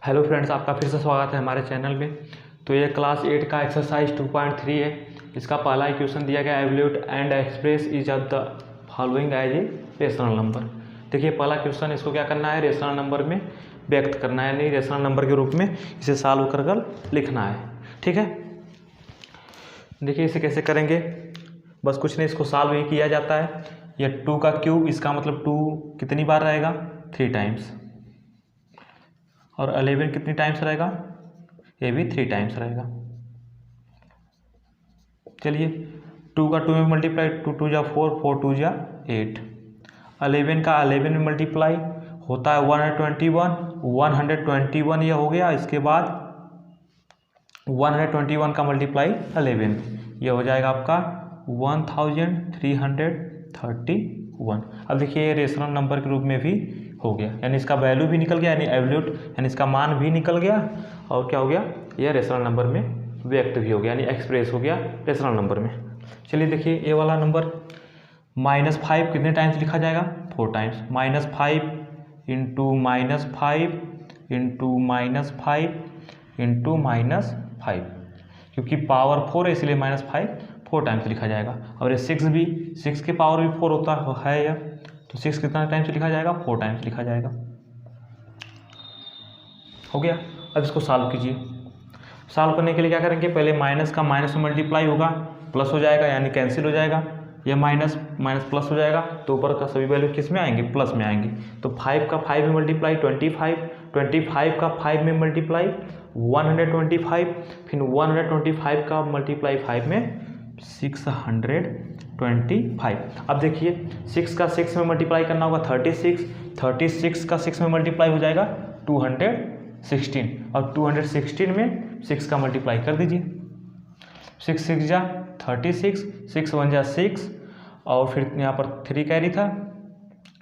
Hello friends, आपका फिर से स्वागत है हमारे चैनल में। तो ये क्लास 8 का एक्सरसाइज 2.3 है। इसका पहला क्वेश्चन दिया गया, evaluate and express is of the following as a rational number. देखिए पहला क्वेश्चन, इसको क्या करना है, रेशनल नंबर में व्यक्त करना है, यानी रेशनल नंबर के रूप में इसे सॉल्व कर लिखना है। ठीक है, देखिए इसे कैसे करेंगे, बस कुछ नहीं, इसको सॉल्व ही किया जाता है। यह 2 का क्यूब, इसका मतलब 2 कितनी बार रहेगा, 3 टाइम्स, और 11 कितनी टाइम्स रहेगा, ये भी 3 टाइम्स रहेगा। चलिए 2 का 2 में मल्टीप्लाई, 2 2 जा 4, 4 2 जा 8। 11 का 11 में मल्टीप्लाई होता है 121 ये हो गया। इसके बाद 121 का मल्टीप्लाई 11, ये हो जाएगा आपका 1331। अब देखिए ये रेशनल नंबर के रूप में भी हो गया, यानी इसका वैल्यू भी निकल गया, यानी एवल्यूट यानी इसका मान भी निकल गया, और क्या हो गया, यह रेशनल नंबर में व्यक्त भी हो गया, यानी एक्सप्रेस हो गया रेशनल नंबर में। चलिए देखिए ये वाला नंबर -5 कितने टाइम्स लिखा जाएगा, 4 टाइम्स। -5 इंटू -5 इंटू -5 इंटू -5, क्योंकि पावर 4 है इसलिए -5 4 टाइम्स लिखा जाएगा। और ये 6 भी, 6 के पावर भी 4 होता है यह, तो 6 कितना टाइम्स लिखा जाएगा, 4 टाइम्स लिखा जाएगा। हो गया। अब इसको सॉल्व कीजिए। सॉल्व करने के लिए क्या करेंगे, पहले माइनस का माइनस में मल्टीप्लाई होगा, प्लस हो जाएगा, यानी कैंसिल हो जाएगा। यह माइनस माइनस प्लस हो जाएगा, तो ऊपर का सभी वैल्यू किस में आएंगे, प्लस में आएंगे। तो 5 का 5 में मल्टीप्लाई 25 का 5 में मल्टीप्लाई 125, फिर 125 का मल्टीप्लाई 5 में 625। अब देखिए 6 का 6 में मल्टीप्लाई करना होगा 36 का 6 में मल्टीप्लाई हो जाएगा 216, और 216 में 6 का मल्टीप्लाई कर दीजिए। 6 6 जा 36, 6 1 जा 6, और फिर यहाँ पर 3 कैरी था,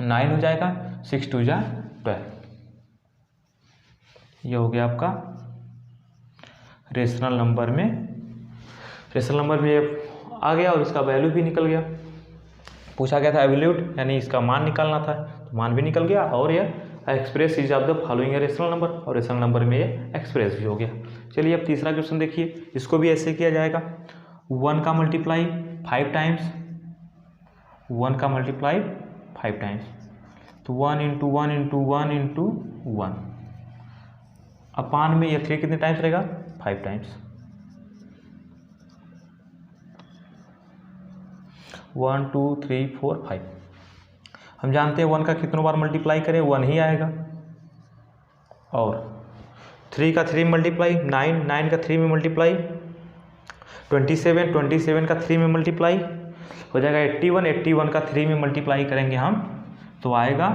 9 हो जाएगा, 6 2 जा 12। ये हो गया आपका रेशनल नंबर में आ गया, और इसका वैल्यू भी निकल गया। पूछा गया था एवल्यूट, यानी इसका मान निकालना था, तो मान भी निकल गया, और यह express is of the following rational number, और रेशनल नंबर में ये एक्सप्रेस भी हो गया। चलिए अब तीसरा क्वेश्चन देखिए, इसको भी ऐसे किया जाएगा। 1 का मल्टीप्लाई 5 टाइम्स, 1 का मल्टीप्लाई 5 टाइम्स, तो 1 इंटू 1 इंटू 1 इंटू 1 अपान में ये 3 कितने टाइम्स रहेगा, 5 टाइम्स। 1 2 3 4 5, हम जानते हैं 1 का कितनों बार मल्टीप्लाई करें, 1 ही आएगा। और 3 का 3 मल्टीप्लाई 9 का 3 में मल्टीप्लाई 27 का 3 में मल्टीप्लाई हो जाएगा 81 का 3 में मल्टीप्लाई करेंगे हम, तो आएगा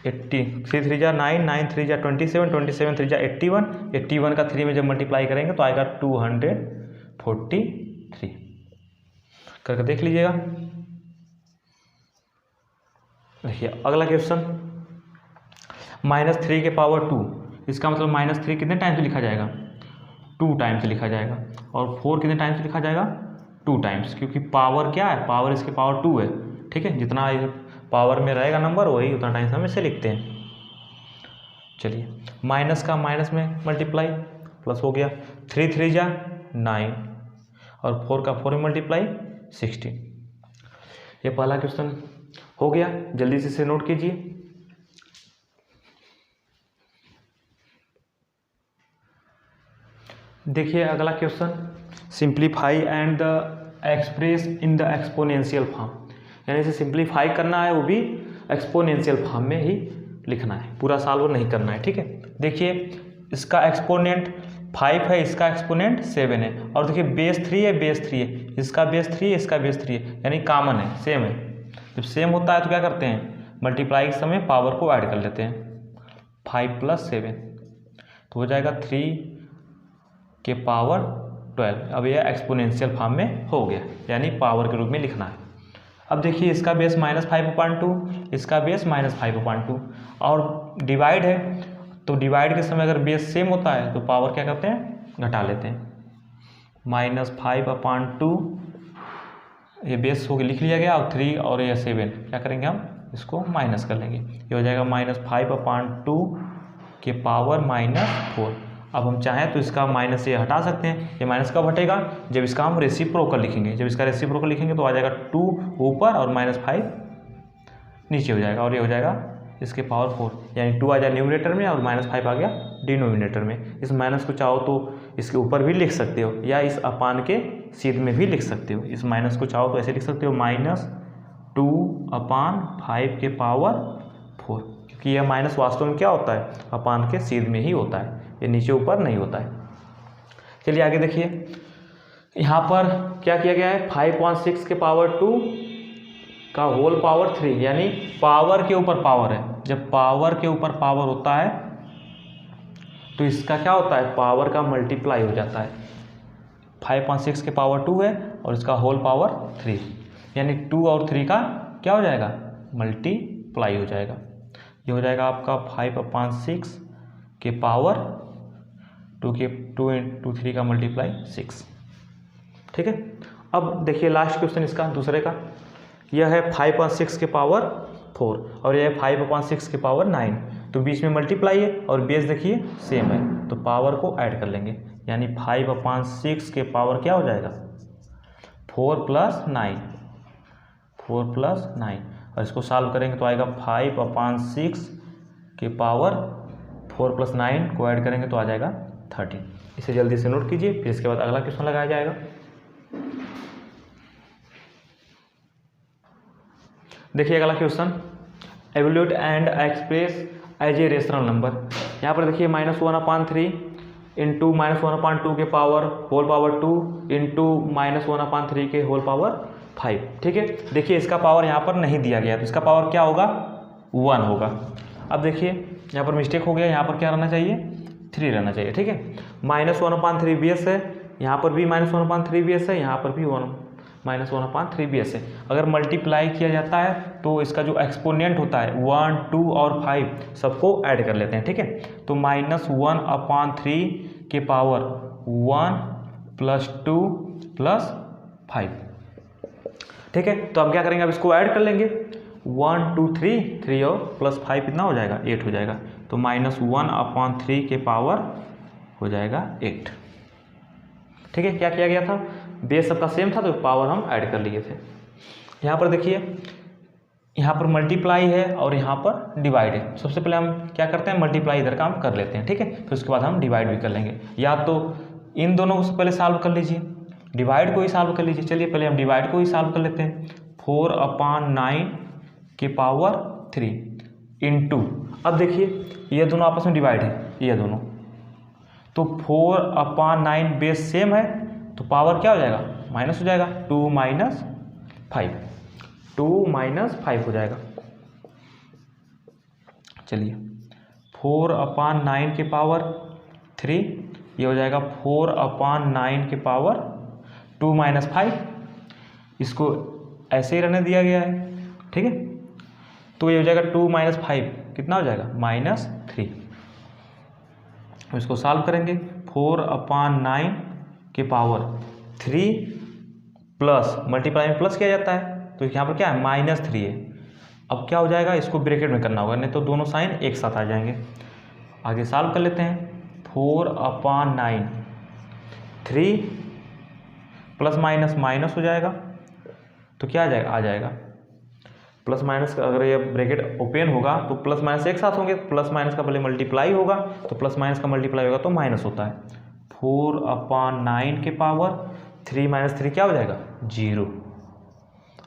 80, 3 3 जा 9, 9 3 जा 27 3 जा 81 का 3 में जब मल्टीप्लाई करेंगे तो आएगा 243। करके देख लीजिएगा। देखिए अगला क्वेश्चन, -3 के पावर 2, इसका मतलब -3 कितने टाइम्स लिखा जाएगा, 2 टाइम्स लिखा जाएगा। और 4 कितने टाइम्स लिखा जाएगा, 2 टाइम्स, क्योंकि पावर क्या है, पावर इसके पावर 2 है। ठीक है, जितना पावर में रहेगा नंबर वही उतना टाइम्स हम इसे लिखते हैं। चलिए माइनस का माइनस में मल्टीप्लाई प्लस हो गया, 3 3 जा 9, और 4 का 4 में मल्टीप्लाई 16। ये पहला क्वेश्चन हो गया, जल्दी से इसे नोट कीजिए। देखिए अगला question, simplify and the express in the exponential form, यानी इसे सिंप्लीफाई करना है, वो भी एक्सपोनेंशियल फॉर्म में ही लिखना है, पूरा सॉल्व नहीं करना है। ठीक है, देखिए इसका एक्सपोनेंट 5 है, इसका एक्सपोनेंट 7 है, और देखिए बेस 3 है, इसका बेस 3 है, इसका बेस 3 है, यानी कॉमन है, सेम है। जब सेम होता है तो क्या करते हैं, मल्टीप्लाई के समय पावर को ऐड कर लेते हैं, 5 + 7 तो हो जाएगा 3 के पावर 12। अब यह एक्सपोनेंशियल फॉर्म में हो गया, यानी पावर के रूप में लिखना है। अब देखिए इसका बेस -5/2, इसका बेस -5/2, और डिवाइड है, तो डिवाइड के समय अगर बेस सेम होता है तो पावर क्या करते हैं, घटा लेते हैं। -5/2 ये बेस हो लिख लिया गया, और 3 और ये 7 क्या करेंगे हम, इसको माइनस कर लेंगे, ये हो जाएगा -5/2 के पावर -4। अब हम चाहें तो इसका माइनस से हटा सकते हैं। ये माइनस कब हटेगा? जब इसका हम रेसिप्रोकल लिखेंगे। जब इसका रेसिप्रोकल लिखेंगे तो आ जाएगा 2 ऊपर और -5 नीचे हो जाएगा, और ये हो जाएगा इसके पावर 4, यानी 2 आ जाए न्यूमरेटर में और -5 आ गया डिनोमिनेटर में। इस माइनस को चाहो तो इसके ऊपर भी लिख सकते हो, या इस अपान के सीध में भी लिख सकते हो। इस माइनस को चाहो तो ऐसे लिख सकते हो -2/5 के पावर 4, क्योंकि यह माइनस वास्तव में क्या होता है? अपान के सीध में ही होता है, ये नीचे ऊपर नहीं होता है। चलिए आगे देखिए, यहाँ पर क्या किया गया है? 5/6 के पावर 2 का होल पावर 3, यानी पावर के ऊपर पावर है। जब पावर के ऊपर पावर होता है तो इसका क्या होता है? पावर का मल्टीप्लाई हो जाता है। 5/6 के पावर 2 है और इसका होल पावर 3, यानी 2 और 3 का क्या हो जाएगा? मल्टीप्लाई हो जाएगा। ये हो जाएगा आपका 5/6 के पावर 2 इंटू 3 का मल्टीप्लाई 6। ठीक है। अब देखिए लास्ट क्वेश्चन इसका दूसरे का, यह है 5/6 के पावर 4 और यह है 5/6 के पावर 9। तो बीच में मल्टीप्लाई है और बेस देखिए सेम है, तो पावर को ऐड कर लेंगे, यानी 5/6 के पावर क्या हो जाएगा? 4 + 9, 4 + 9, और इसको सॉल्व करेंगे तो आएगा 5/6 के पावर 4 + 9 को ऐड करेंगे तो आ जाएगा 13। इसे जल्दी से नोट कीजिए, फिर इसके बाद अगला क्वेश्चन लगाया जाएगा। देखिए अगला question, evaluate and express as a rational number. यहाँ पर देखिए -1/3 इंटू -1/2 के पावर होल पावर 2 इंटू -1/3 के होल पावर 5। ठीक है। देखिए इसका पावर यहाँ पर नहीं दिया गया, तो इसका पावर क्या होगा? 1 होगा। अब देखिए यहाँ पर मिस्टेक हो गया, यहाँ पर क्या रहना चाहिए? 3 रहना चाहिए। ठीक है। -1/3 बेस है, यहाँ पर भी -1/3 बेस है, यहाँ पर भी -1/3 बेस है। अगर मल्टीप्लाई किया जाता है तो इसका जो एक्सपोनेंट होता है 1, 2 और 5 सबको ऐड कर लेते हैं। ठीक है। तो -1/3 के पावर 1 + 2 + 5। ठीक है। तो अब क्या करेंगे? अब इसको ऐड कर लेंगे, 1, 2, 3 और +5 कितना हो जाएगा? 8 हो जाएगा। तो -1/3 के पावर हो जाएगा 8। ठीक है। क्या किया गया था? बेस सबका सेम था तो पावर हम ऐड कर लिए थे। यहाँ पर देखिए, यहाँ पर मल्टीप्लाई है और यहाँ पर डिवाइड है। सबसे पहले हम क्या करते हैं? मल्टीप्लाई इधर का हम कर लेते हैं। ठीक है। फिर उसके बाद हम डिवाइड भी कर लेंगे, या तो इन दोनों को पहले सॉल्व कर लीजिए, डिवाइड को ही सॉल्व कर लीजिए। चलिए पहले हम डिवाइड को ही सॉल्व कर लेते हैं। 4/9 के पावर 3 इंटू, अब देखिए ये दोनों आपस में डिवाइड है, ये दोनों, तो 4/9 बेस सेम है तो पावर क्या हो जाएगा? माइनस हो जाएगा, 2 - 5, 2 - 5 हो जाएगा। चलिए 4/9 के पावर 3, ये हो जाएगा 4/9 के पावर 2 - 5। इसको ऐसे ही रहने दिया गया है। ठीक है। तो ये हो जाएगा 2 - 5 कितना हो जाएगा? -3। इसको सॉल्व करेंगे, 4/9 के पावर 3 प्लस मल्टीप्लाई में प्लस किया जाता है तो यहाँ पर क्या है? -3 है। अब क्या हो जाएगा? इसको ब्रैकेट में करना होगा, नहीं तो दोनों साइन एक साथ आ जाएंगे। आगे सॉल्व कर लेते हैं। 4/9, 3 प्लस माइनस माइनस हो जाएगा, तो क्या आ जाएगा? आ जाएगा प्लस माइनस का, अगर ये ब्रैकेट ओपन होगा तो प्लस माइनस एक साथ होंगे, प्लस माइनस का पहले मल्टीप्लाई होगा तो प्लस माइनस का मल्टीप्लाई होगा तो माइनस होता है। 4/9 के पावर 3 - 3 क्या हो जाएगा? 0,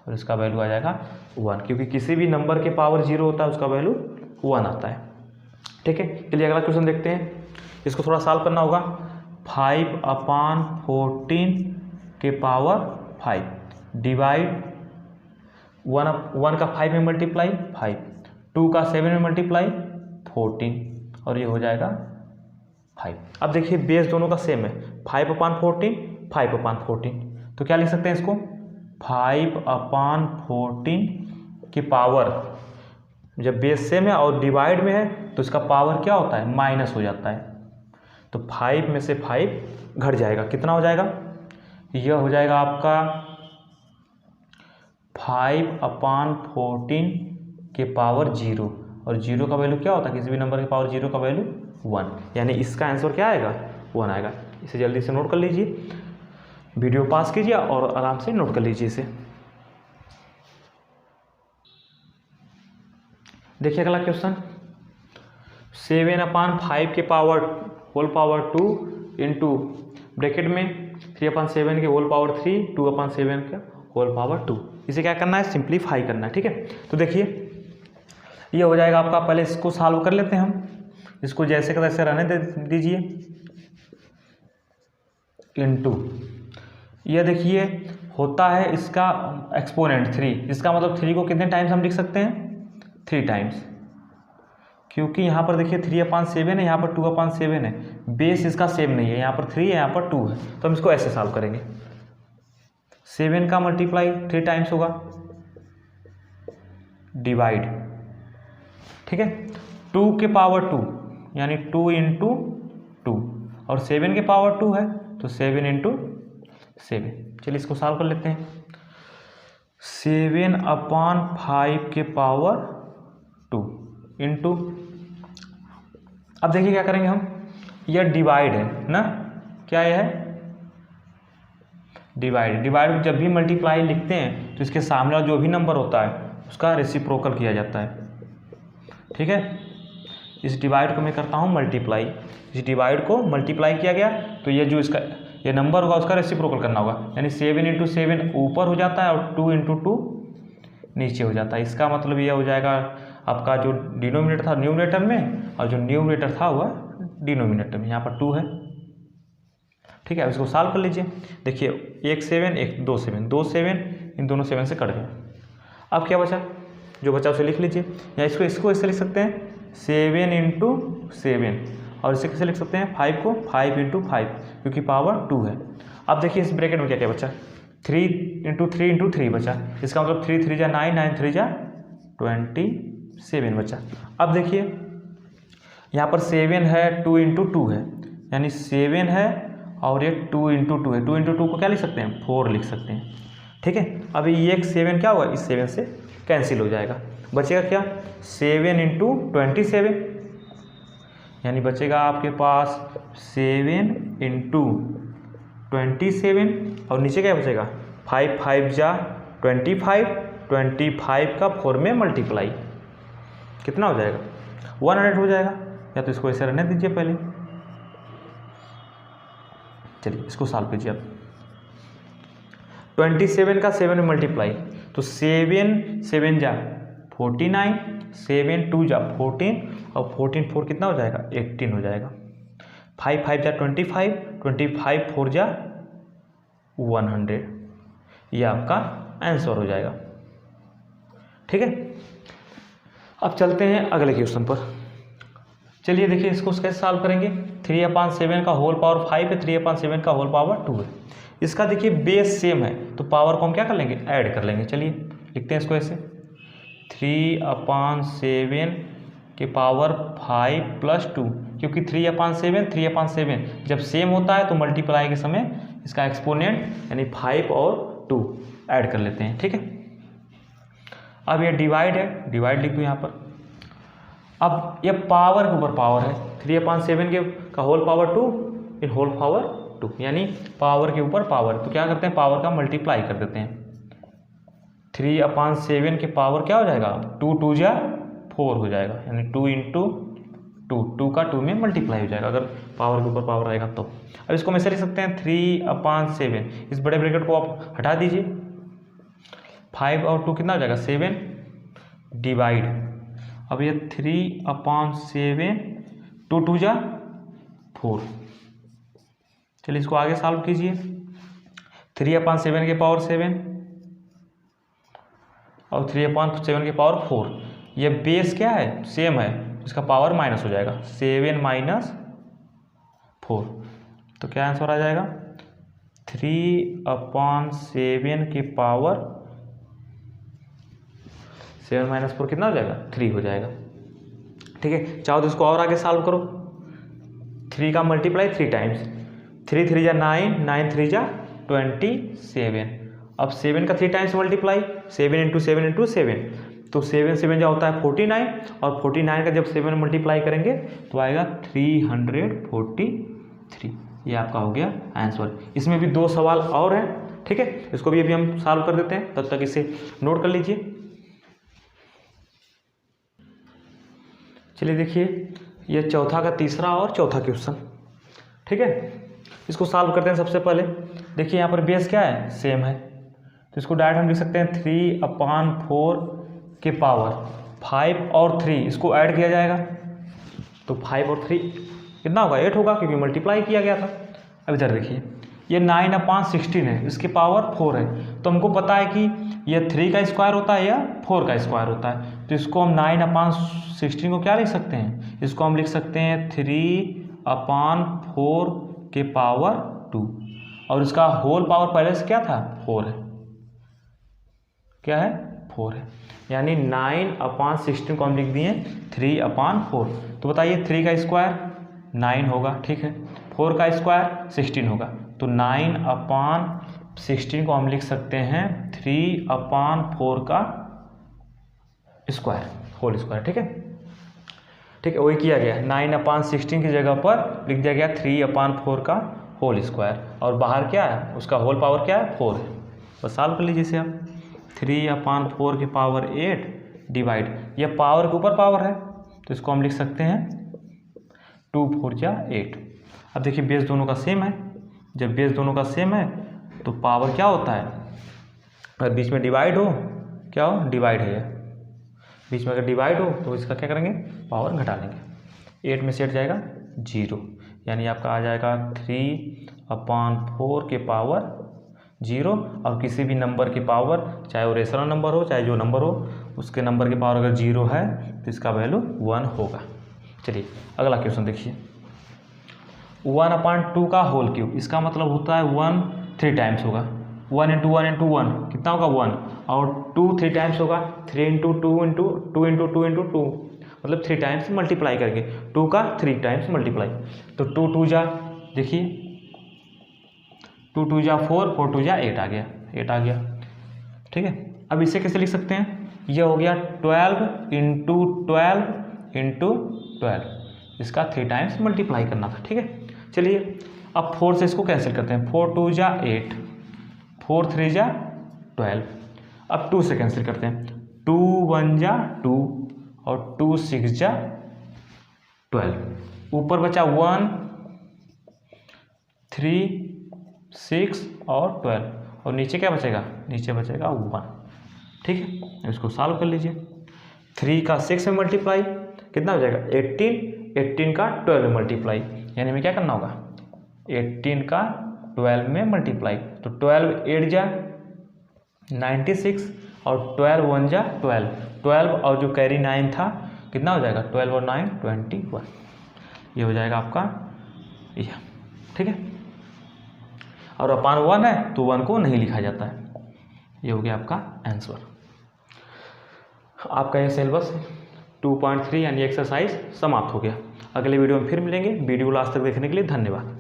और इसका वैल्यू आ जाएगा 1, क्योंकि किसी भी नंबर के पावर 0 होता है उसका वैल्यू 1 आता है। ठीक है। चलिए अगला क्वेश्चन देखते हैं, इसको थोड़ा सॉल्व करना होगा। 5/14 के पावर 5 डिवाइड 1 का 5 में मल्टीप्लाई 5, 2 का 7 में मल्टीप्लाई 14, और ये हो जाएगा 5। अब देखिए बेस दोनों का सेम है, 5/14, 5/14, तो क्या लिख सकते हैं इसको? 5/14 की पावर, जब बेस सेम है और डिवाइड में है तो इसका पावर क्या होता है? माइनस हो जाता है, तो 5 में से 5 घट जाएगा, कितना हो जाएगा? यह हो जाएगा आपका 5/14 के पावर 0, और 0 का वैल्यू क्या होता है, किसी भी नंबर के पावर 0 का वैल्यू 1, यानी इसका आंसर क्या आएगा, 1 आएगा। इसे जल्दी से नोट कर लीजिए, वीडियो पास कीजिए और आराम से नोट कर लीजिए इसे। देखिए अगला क्वेश्चन, 7/5 के पावर होल पावर 2 इंटू ब्रैकेट में 3/7 के होल पावर 3 2/7 का होल पावर 2, इसे क्या करना है, सिंप्लीफाई करना है। ठीक है, तो देखिए ये हो जाएगा आपका, पहले इसको सॉल्व कर लेते हैं हम, इसको जैसे का तैसे रहने दे दीजिए, इंटू ये देखिए होता है इसका एक्सपोनेंट 3, इसका मतलब 3 को कितने टाइम्स हम लिख सकते हैं, 3 टाइम्स, क्योंकि यहाँ पर देखिए 3/7 है, यहाँ पर 2/7 है, बेस इसका सेम नहीं है, यहाँ पर 3 है, यहाँ पर 2 है, तो हम इसको ऐसे सॉल्व करेंगे। 7 का मल्टीप्लाई 3 टाइम्स होगा, डिवाइड, ठीक है, 2 के पावर 2 यानी 2 इंटू 2, और 7 के पावर 2 है तो 7 इंटू 7। चलिए इसको सॉल्व कर लेते हैं। 7/5 के पावर 2 इंटू, अब देखिए क्या करेंगे हम, यह डिवाइड है ना, क्या यह है, डिवाइड। डिवाइड जब भी मल्टीप्लाई लिखते हैं तो इसके सामने वाला जो भी नंबर होता है उसका रेसिप्रोकल किया जाता है। ठीक है, इस डिवाइड को मैं करता हूँ मल्टीप्लाई, इस डिवाइड को मल्टीप्लाई किया गया तो ये जो इसका ये नंबर होगा उसका रेसिप्रोकल करना होगा, यानी 7 इंटू 7 ऊपर हो जाता है और 2 इंटू 2 नीचे हो जाता है। इसका मतलब यह हो जाएगा आपका जो डिनोमिनेटर था न्यूमरेटर में और जो न्यूमरेटर था वह डिनोमिनेटर में, यहाँ पर 2 है। ठीक है, अब इसको सॉल्व कर लीजिए। देखिए 1 7 1 2 7 2 7, इन दोनों 7 से कट गया। अब क्या बचा, जो बचा उसे लिख लीजिए, या इसको ऐसे लिख सकते हैं 7 इंटू 7, और इसे कैसे लिख सकते हैं 5 को 5 इंटू 5, क्योंकि पावर 2 है। अब देखिए इस ब्रैकेट में क्या क्या बचा, 3 इंटू 3 बचा, इसका मतलब 3 3 जा 9 9 3 जा 27 बचा। अब देखिए यहाँ पर 7 है, 2 इंटू 2 है, यानी 7 है और ये 2 इंटू 2 है, 2 इंटू 2 को क्या लिख सकते हैं 4 लिख सकते हैं। ठीक है, अभी ये एक 7 क्या हुआ, इस 7 से कैंसिल हो जाएगा, बचेगा क्या 7 इंटू 27, यानी बचेगा आपके पास 7 इंटू 27, और नीचे क्या बचेगा 5 5 जा 25, 25 का 4 में मल्टीप्लाई कितना हो जाएगा 100 हो जाएगा, या तो इसको ऐसे रहने दीजिए पहले। चलिए इसको सॉल्व कीजिए आप, 27 का 7 में मल्टीप्लाई, तो 7 7 जा 49, 7 2 जा 14, और 14 4 कितना हो जाएगा 18 हो जाएगा, 5 5 जा 25, 25 4 जा 100, ये आपका आंसर हो जाएगा। ठीक है, अब चलते हैं अगले क्वेश्चन पर। चलिए देखिए इसको कैसे सॉल्व करेंगे, 3/7 का होल पावर 5 है, 3/7 का होल पावर 2 है, इसका देखिए बेस सेम है तो पावर को हम क्या कर लेंगे ऐड कर लेंगे। चलिए लिखते हैं इसको ऐसे, 3/7 के पावर 5 प्लस 2, क्योंकि 3/7 जब सेम होता है तो मल्टीप्लाई के समय इसका एक्सपोनेंट यानी 5 और 2 ऐड कर लेते हैं। ठीक है, अब ये डिवाइड है, डिवाइड लिख दूँ यहाँ पर। अब ये पावर के ऊपर पावर है, 3/7 के का whole power 2 in whole power 2, यानी पावर के ऊपर पावर, तो क्या करते हैं पावर का मल्टीप्लाई कर देते हैं। 3/7 के पावर क्या हो जाएगा 2 2 जा 4 हो जाएगा, यानी 2 इंटू 2, 2 का 2 में मल्टीप्लाई हो जाएगा अगर पावर के ऊपर पावर रहेगा तो। अब इसको हम ऐसे लिख सकते हैं 3/7, इस बड़े ब्रैकेट को आप हटा दीजिए, 5 और 2 कितना हो जाएगा 7, डिवाइड, अब ये 3/7 2 2 जा 4। चलिए इसको आगे सॉल्व कीजिए, 3/7 के पावर 7 और 3/7 के पावर 4, ये बेस क्या है सेम है, इसका पावर माइनस हो जाएगा 7 माइनस 4, तो क्या आंसर आ जाएगा 3/7 के पावर 7 माइनस 4 कितना हो जाएगा 3 हो जाएगा। ठीक है, चाहो तो इसको और आगे सॉल्व करो, 3 का मल्टीप्लाई 3 टाइम्स, 3 3 जा 9, 9 3 जा 27, अब 7 का 3 टाइम्स मल्टीप्लाई, 7 इंटू 7 इंटू 7, तो 7 7 जो होता है 49, और 49 का जब 7 मल्टीप्लाई करेंगे तो आएगा 343। ये आपका हो गया आंसर। इसमें भी 2 सवाल और हैं, ठीक है, इसको भी अभी हम सॉल्व कर देते हैं, तब तक इसे नोट कर लीजिए। चलिए देखिए, ये चौथा का तीसरा और चौथा क्वेश्चन, ठीक है, इसको सॉल्व करते हैं। सबसे पहले देखिए यहाँ पर बेस क्या है, सेम है, तो इसको डायरेक्ट हम लिख सकते हैं 3/4 के पावर 5 और 3, इसको ऐड किया जाएगा तो 5 और 3 कितना होगा, 8 होगा, क्योंकि मल्टीप्लाई किया गया था। अब इधर देखिए, ये 9/16 है, इसके पावर 4 है, तो हमको पता है कि ये 3 का स्क्वायर होता है या 4 का स्क्वायर होता है, तो इसको हम 9/16 को क्या लिख सकते हैं, इसको हम लिख सकते हैं 3/4 के पावर 2, और इसका होल पावर पहले से क्या था, 4 है, क्या है, 4 है, यानी 9/16 को हम लिख दिए 3/4। तो बताइए 3 का स्क्वायर 9 होगा, ठीक है, 4 का स्क्वायर 16 होगा, तो 9/16 को हम लिख सकते हैं 3/4 का स्क्वायर, होल स्क्वायर, ठीक है, ठीक है, वही किया गया। 9/16 की जगह पर लिख दिया गया 3/4 का होल स्क्वायर, और बाहर क्या है, उसका होल पावर क्या है, 4 है। बस सॉल्व कर लीजिए इसे आप, 3/4 के पावर 8 डिवाइड, ये पावर के ऊपर पावर है, तो इसको हम लिख सकते हैं 2 4 जा 8। अब देखिए बेस दोनों का सेम है, जब बेस दोनों का सेम है तो पावर क्या होता है, अगर बीच में डिवाइड हो, क्या हो, डिवाइड है, बीच में अगर डिवाइड हो तो इसका क्या करेंगे, पावर घटा लेंगे, 8 में से 8 जाएगा 0, यानी आपका आ जाएगा 3/4 के पावर 0, और किसी भी नंबर की पावर, चाहे वो रेशनल नंबर हो चाहे जो नंबर हो, उसके नंबर की पावर अगर 0 है तो इसका वैल्यू 1 होगा। चलिए अगला क्वेश्चन देखिए, 1/2 का होल क्यूब, इसका मतलब होता है 1 3 टाइम्स होगा, 1 × 1 × 1 कितना होगा 1, और 2 3 टाइम्स होगा, 3 × 2 × 2 × 2 × 2 मतलब 3 टाइम्स मल्टीप्लाई करेंगे, 2 का 3 टाइम्स मल्टीप्लाई, तो 2 2 जा, देखिए 2 2 जा 4, 4 2 जा 8 आ गया, 8 आ गया, ठीक है। अब इसे कैसे लिख सकते हैं, यह हो गया 12 × 12 × 12, इसका 3 टाइम्स मल्टीप्लाई करना था, ठीक है। चलिए अब 4 से इसको कैंसिल करते हैं, 4 2 जा 8, 4 3 जा 12, अब 2 से कैंसिल करते हैं, 2 1 जा 2, और 2 6 जा 12, ऊपर बचा 1 3 6 और 12, और नीचे क्या बचेगा, नीचे बचेगा 1, ठीक है। इसको सॉल्व कर लीजिए, 3 का 6 में मल्टीप्लाई कितना हो जाएगा 18, 18 का 12 में मल्टीप्लाई, यानी हमें क्या करना होगा, 18 का 12 में मल्टीप्लाई, तो 12 8 जा 96, और 12 1 जा 12, 12 और जो कैरी 9 था कितना हो जाएगा, 12 और 9 21, ये हो जाएगा आपका यह, ठीक है। और अपान 1 है तो 1 को नहीं लिखा जाता है, ये हो गया आपका आंसर। आपका ये सिलेबस 2.3 यानी एक्सरसाइज समाप्त हो गया। अगले वीडियो में फिर मिलेंगे। वीडियो लास्ट तक देखने के लिए धन्यवाद।